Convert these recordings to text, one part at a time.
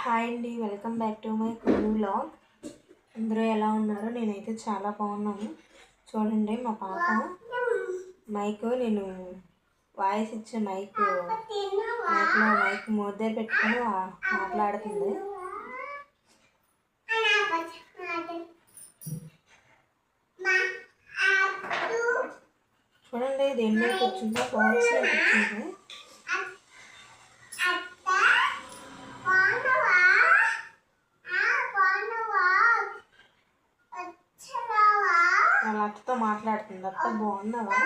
Hi అండి, welcome back to my new vlog. అందరూ ఎలా ఉన్నారు? నేనైతే చాలా బాగున్నాను. చూడండి, మా పాప నేను వాయిస్ ఇచ్చే మైక్లో మోర్ దగ్గర పెట్టుకొని మాట్లాడుతుంది. చూడండి, దేని మీద కూర్చుందో, బాక్స్ మీద కూర్చుంది. వాళ్ళ అత్తతో మాట్లాడుతుంది. అత్త బాగున్నావా,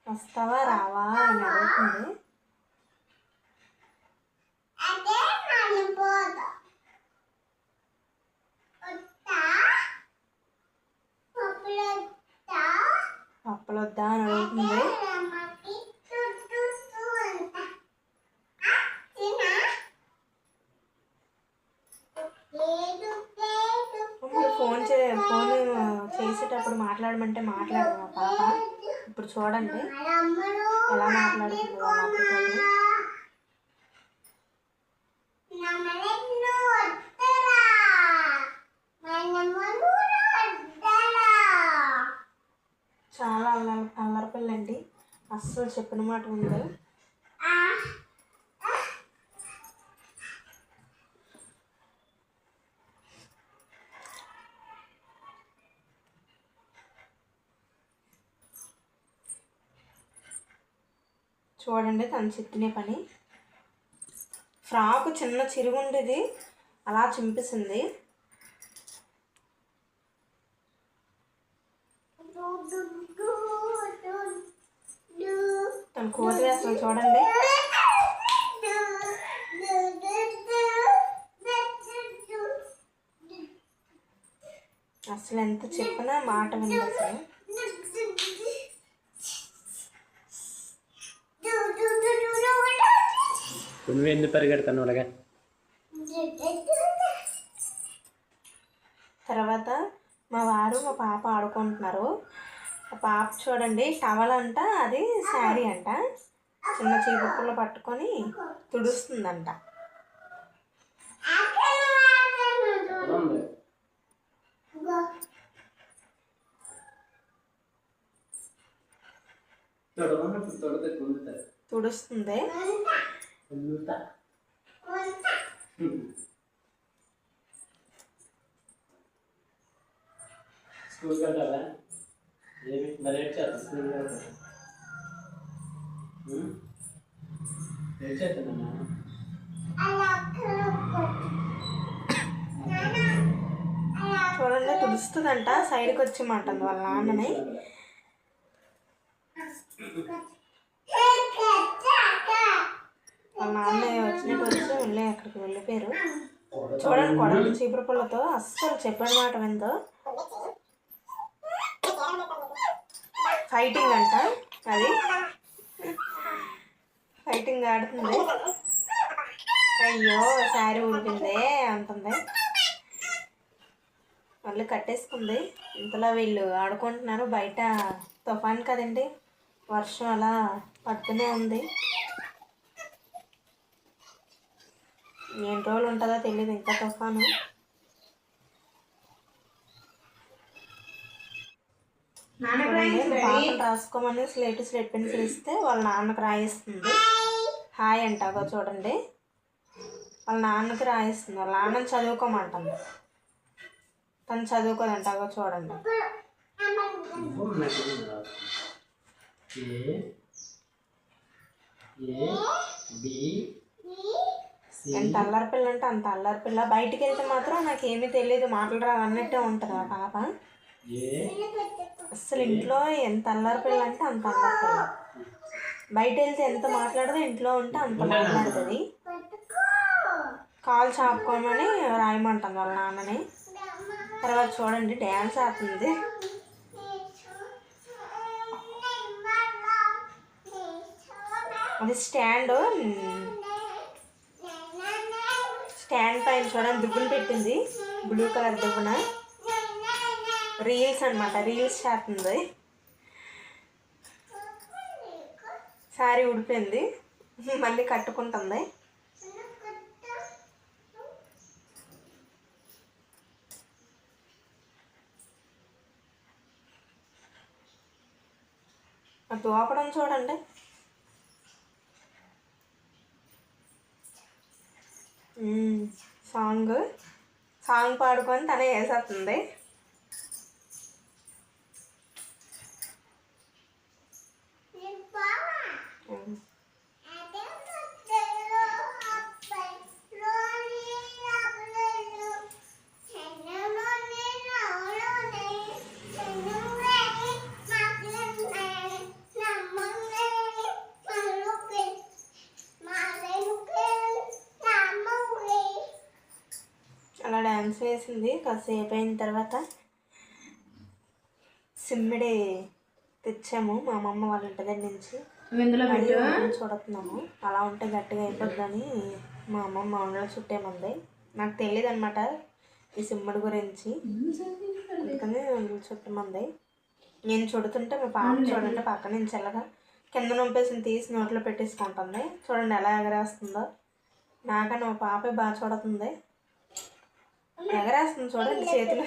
వస్తావా రావా అని అడుగుతుంది. పప్పులు వద్దా అని అడుగుతుంది. ఫోన్ చేసేటప్పుడు మాట్లాడమంటే మాట్లాడదు మా పాప. ఇప్పుడు చూడండి ఎలా మాట్లాడుతుంది వాళ్ళ అత్తతో. చాలా అల్లరి పిల్లండి, అస్సలు చెప్పిన మాట ఉంది. చూడండి తను చెప్పిన పని. ఫ్రాక్ చిన్న చిరుగుండేది అలా చింపేసింది. తను కోతి వేస్తుంది చూడండి. అసలు ఎంత చెప్పినా మాట వింది. అసలు నువ్వెందుకు పరిగెడతాను అలాగా. తర్వాత మా వారు మా పాప ఆడుకుంటున్నారు. ఆ పాప చూడండి, టవల్ అంట, అది శారీ అంట, చిన్న చీపుర్లు పట్టుకొని తుడుస్తుందంట. తుడుస్తుంది. స్కూల్కి వెళ్తావా? ఏమి మరి ఏం చేస్తా? స్కూల్కి వెళ్తా ఏం చేస్తానన్నా? చూడండి, తుడుస్తుందంట. సైడ్కి వచ్చి మాటంది వాళ్ళ నాన్నని. వాళ్ళ నాన్న వచ్చినట్టు వచ్చి మళ్ళీ అక్కడికి వెళ్ళిపోయారు. చూడండి, కొడలు చీపురు పుల్లతో అస్సలు చెప్పిన మాట విందో. ఫైటింగ్ అంట, అది ఫైటింగ్ ఆడుతుంది. అయ్యో శారీ ఊడిపోయిందే అంటుంది. మళ్ళీ కట్టేసుకుంది. ఇంతలో వీళ్ళు ఆడుకుంటున్నారు. బయట తుఫాన్ కదండి, వర్షం అలా పడుతూనే ఉంది. ఎన్ని రోజులు ఉంటుందో తెలియదు ఇంకా తుఫాను. పాపను రాసుకోమని స్లేట్ పెన్సిల్ ఇస్తే వాళ్ళ నాన్నకు రాయిస్తుంది. హాయ్ అంటాగో చూడండి, వాళ్ళ నాన్నకి రాయిస్తుంది. వాళ్ళ నాన్నని చదువుకోమంటుంది. తను చదువుకోదంటాగో చూడండి. ఎంత అల్లరి పిల్ల అంటే అంత అల్లరి పిల్ల. బయటికి వెళ్తే మాత్రం నాకేమీ తెలియదు, మాటలు రావు అన్నట్టే ఉంటుంది ఆ పాప. అసలు ఇంట్లో ఎంత అల్లరి పిల్ల అంటే అంత అల్లరి పిల్ల. బయట వెళ్తే ఎంత మాట్లాడదో, ఇంట్లో ఉంటే అంత మాట్లాడుతుంది. కాలు చాపుకోమని రాయమంటుంది వాళ్ళ నాన్నని. తర్వాత చూడండి డ్యాన్స్ ఆడుతుంది. అది స్టాండ్ పైన చూడండి దువ్వును పెట్టింది, బ్లూ కలర్ దువ్వున. రీల్స్ అనమాట, రీల్స్ చేస్తుంది. శారీ ఉడిపోయింది, మళ్ళీ కట్టుకుంటుంది. అది తోపడం చూడండి. సాంగ్ పాడుకొని తనే వేసేస్తుంది. అలా డ్యాన్స్ వేసింది. కాసేపు అయిన తర్వాత సిమ్మిడి తెచ్చాము మా అమ్మమ్మ వాళ్ళ ఇంటి దగ్గర నుంచి. చూడుతున్నాము. అలా ఉంటే గట్టిగా అయిపోద్దని మా అమ్మమ్మ వండలు చుట్టేమంది. నాకు తెలియదు అనమాట ఈ సిమ్మిడి గురించి, అందుకని వండలు చుట్టమంది. నేను చుడుతుంటే మా పాప చూడండి పక్క నుంచి ఎలాగా కింద నొంపేసి తీసి నోట్లో పెట్టేసుకుంటుంది. చూడండి ఎలా ఎగరేస్తుందో. నాకన్నా మా పాపే బాగా చూడుతుంది. ఎగరేస్తుంది చూడండి చేతులు.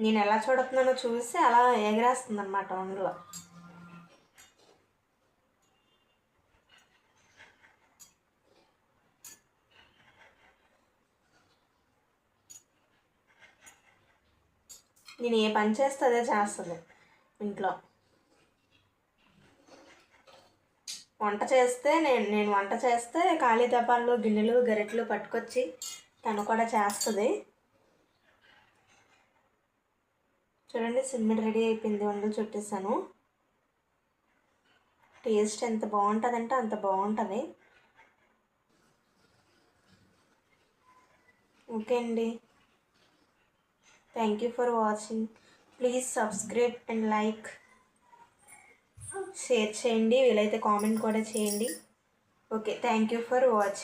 నేను ఎలా చూడుతున్నానో చూసి అలా ఎగరేస్తుంది అన్నమాట వండలో. నేను ఏ పని చేస్తే అదే చేస్తుంది ఇంట్లో. వంట చేస్తే నేను వంట చేస్తే ఖాళీ దపాల్లో గిన్నెలు గరిటెలు పట్టుకొచ్చి తను కూడా చేస్తుంది. చూడండి సిమ్మిడి రెడీ అయిపోయింది. వండలు చుట్టేసాను. టేస్ట్ ఎంత బాగుంటుందంటే అంత బాగుంటుంది. ఓకే అండి, thank you for watching. Please subscribe and like, share చేయండి, వీలైతే కామెంట్ కూడా చేయండి. Okay, thank you for watching.